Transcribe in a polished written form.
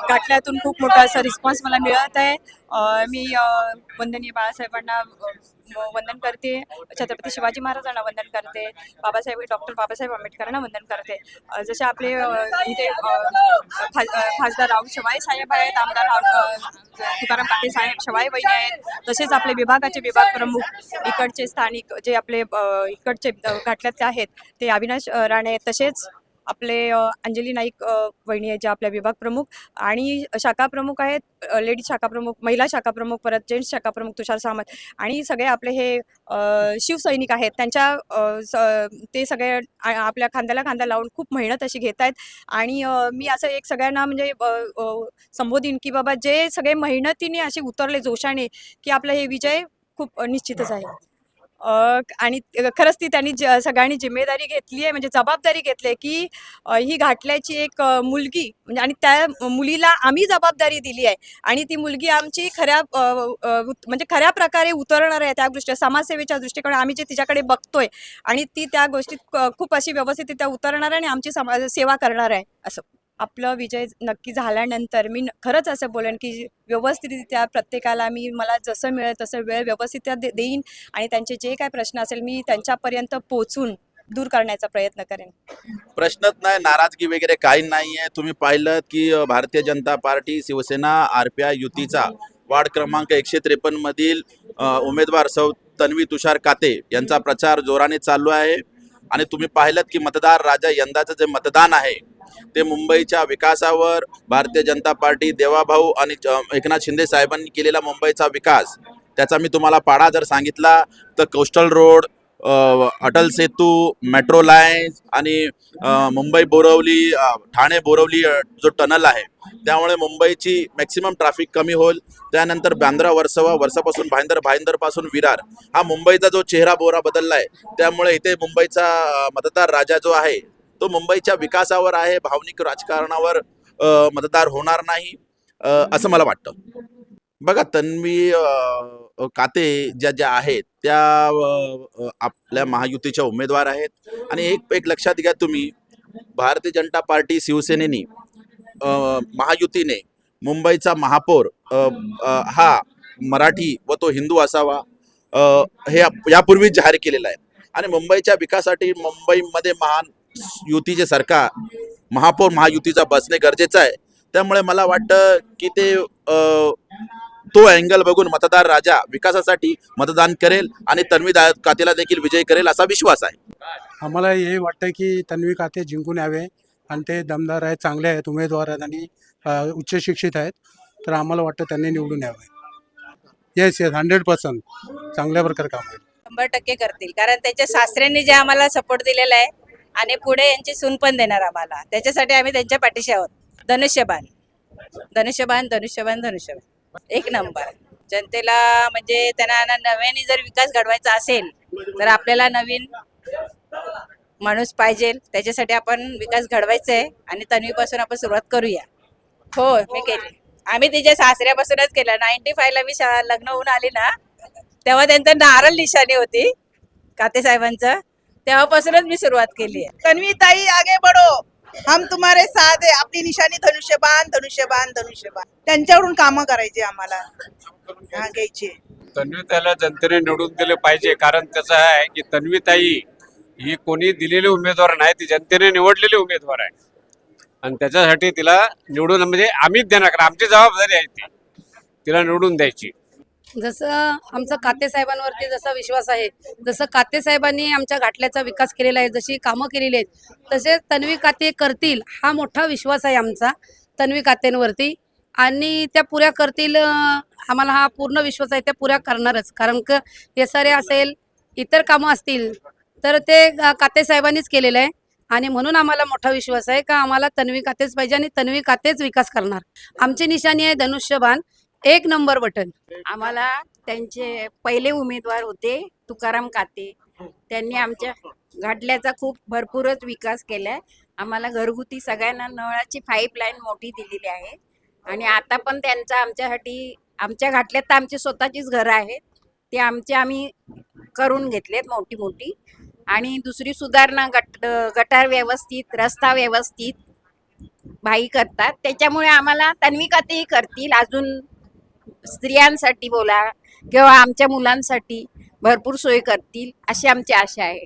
घाटल्यातून खूप मोठा असा रिस्पॉन्स मला मिळत आहे. मी वंदनीय बाळासाहेबांना वंदन करते, छत्रपती शिवाजी महाराजांना वंदन करते, डॉक्टर बाबासाहेब आंबेडकरांना वंदन करते. जसे आपले इथे खासदार राहुल शेवाळे साहेब आहेत, आमदार तुकाराम काटे साहेब, शेवाळे वहिनी आहेत, तसेच आपले विभागाचे विभाग प्रमुख इकडचे स्थानिक जे आपले इकडचे घाटल्यातले आहेत ते अविनाश राणे आहेत, तसेच आपले अंजली नाईक वहिनी आहेत ज्या आपल्या विभाग प्रमुख, आणि शाखा प्रमुख आहेत, लेडीज शाखा प्रमुख, महिला शाखा प्रमुख, परत जेंट्स शाखा प्रमुख तुषार सामंत, आणि सगळे आपले हे शिवसैनिक आहेत ते सगळे आपल्या खांद्याला खांदा लावून खूप मेहनत अशी घेत आहेत. आणि मी असं एक सगळ्यांना म्हणजे संबोधीन की बाबा जे सगळे मेहनतीने असे उतरले जोशाने की आपला हे विजय खूप निश्चितच आहे. आणि खरंच ती त्यांनी सगळ्यांनी जिम्मेदारी घेतली आहे, म्हणजे जबाबदारी घेतली आहे की ही घाटल्याची एक मुलगी म्हणजे, आणि त्या मुलीला आम्ही जबाबदारी दिली आहे, आणि ती मुलगी आमची म्हणजे खऱ्या प्रकारे उतरणार आहे त्या गोष्टी समाजसेवेच्या दृष्टिकोन आम्ही जे तिच्याकडे बघतोय, आणि ती त्या गोष्टीत खूप अशी व्यवस्थितरित्या उतरणार आहे आणि आमची सेवा करणार आहे. असं आपलं विजय नक्की झाल्यानंतर मी खरंच असं बोलेन की व्यवस्थितरित्या प्रत्येकाला मला जसं मिळेल तसं वेळ व्यवस्थितरित्या देईन, आणि त्यांचे जे काय प्रश्न असेल मी त्यांच्यापर्यंत पोहोचून दूर करण्याचा प्रयत्न करेन. प्रश्नच नाही, नाराजगी वगैरे काही नाहीये. तुम्ही पाहिलं की भारतीय जनता पार्टी, शिवसेना, आरपीआय युतीचा वार्ड क्रमांक 153 मधील उमेदवार सौ तन्वी तुषार काते यांचा प्रचार जोराने चालू आहे. आणि तुम्ही पाहिलं की मतदार राजा यंदाचं जे मतदान आहे ते मुंबईच्या विकासावर, भारतीय जनता पार्टी, देवाभाऊ आणि एकनाथ शिंदे साहेबांनी केलेला मुंबईचा विकास, त्याचा मी तुम्हाला पाढा जर सांगितला तर coastal road, Atal Setu, metro lines आणि मुंबई बोरवली, ठाणे बोरवली जो टनल आहे त्यामुळे मुंबईची मॅक्सिमम ट्रॅफिक कमी होईल. त्यानंतर बांद्रा वर्सोवा, वर्षापासून भाईंदर पासून विरार हा मुंबईचा जो चेहरा बोरा बदलला आहे. त्यामुळे इथे मुंबईचा मतदार राजा जो आहे तो मुंबईच्या विकासावर आहे, भावनिक राजकारणावर मतदार होणार नाही असं मला वाटतं. बघा, तन्वी काते ज्या आहेत त्या आपल्या महायुतीच्या उमेदवार आहेत. आणि एक लक्षात घ्या तुम्ही, भारतीय जनता पार्टी, शिवसेनेनी, महायुतीने मुंबईचा महापौर हा मराठी व तो हिंदू असावा हे यापूर्वीच जाहीर केलेलं आहे. आणि मुंबईच्या विकासासाठी मुंबईमध्ये युतीचे सरकार, महापौर महायुतीचा बसणे गरजेचं आहे. त्यामुळे मला वाटतं की ते तो अँगल बघून मतदार राजा विकासासाठी मतदान करेल आणि तन्वी कातेला देखील विजयी करेल असा विश्वास आहे. आम्हाला हे वाटतं की तन्वी काते जिंकून यावे, आणि ते दमदार आहेत, चांगले आहेत उमेदवार आहेत, आणि उच्च शिक्षित आहेत. तर आम्हाला वाटतं त्यांनी निवडून यावे. येस 100% चांगल्या प्रकारे काम होईल. 100% करतील, कारण त्यांच्या सासऱ्यांनी जे आम्हाला सपोर्ट दिलेला आहे आणि पुढे यांची सून पण देणार आम्हाला, त्याच्यासाठी आम्ही त्यांच्या पाठीशी आहोत. धनुष्यबाण धनुष्यबाण धनुष्यबाण धनुष्यबाण एक नंबर. जनतेला म्हणजे त्यांना नव्याने जर विकास घडवायचा असेल तर आपल्याला नवीन माणूस पाहिजे, त्याच्यासाठी आपण विकास घडवायचा आहे आणि तन्वीपासून आपण सुरुवात करूया. हो, मी केली, आम्ही तिच्या सासऱ्यापासूनच केलं. 95 ला मी लग्न होऊन आली ना, तेव्हा त्यांचं नारळ निशाणी होती काते साहेबांचं, तेव्हापासूनच मी सुरुवात केली आहे. तन्वी ताई आगे बढ़ो, हम तुम्हारे साथ है. आपली निशाणी धनुष्यबाण धनुष्यबाण धनुष्यबाण. त्यांच्याकडून कामं करायची आम्हाला, घ्यायची. तन्वीताईला जनतेने निवडून दिले पाहिजे, कारण कसं आहे की तन्वीताई ही कोणी दिलेली उमेदवार नाही, ती जनतेने निवडलेली उमेदवार आहे. आणि त्याच्यासाठी तिला निवडून म्हणजे आम्हीच देणार, कारण आमची जबाबदारी आहे ती तिला निवडून द्यायची. जसं आमचा काते साहेबांवरती जसा विश्वास आहे, जसं काते साहेबांनी आमच्या घाटल्याचा विकास केलेला आहे, जशी कामं केलेली आहेत, तसेच तन्वी काते करतील हा मोठा विश्वास आहे आमचा तन्वी कातेंवरती. आणि त्या पुऱ्या करतील, आम्हाला हा पूर्ण विश्वास आहे, त्या पुऱ्या करणारच. कारण की SRA असेल, इतर कामं असतील तर ते काते साहेबांनीच केलेलं आहे, आणि म्हणून आम्हाला मोठा विश्वास आहे का आम्हाला तन्वी कातेच पाहिजे आणि तन्वी कातेच विकास करणार. आमची निशाणी आहे धनुष्यबाण, 1 नंबर बटन. आम्हाला त्यांचे पहिले उमेदवार होते तुकाराम काते, त्यांनी आमच्या घाटल्याचा खूप भरपूरच विकास केलाय. आम्हाला घरगुती सगळ्यांना नळाची पाईपलाईन मोठी दिलेली आहे, आणि आता पण त्यांचा आमच्यासाठी, आमच्या घाटल्यात तर आमची स्वतःचीच घरं आहेत, ते आम्ही करून घेतलेत मोठी मोठी. आणि दुसरी सुधारणा, गटार व्यवस्थित, रस्ता व्यवस्थित, भाई करतात, त्याच्यामुळे आम्हाला तन्विकाताई करतील, अजून स्त्रियांसाठी बोला किंवा आमच्या मुलांसाठी भरपूर सोय करतील अशी आमची आशा आहे.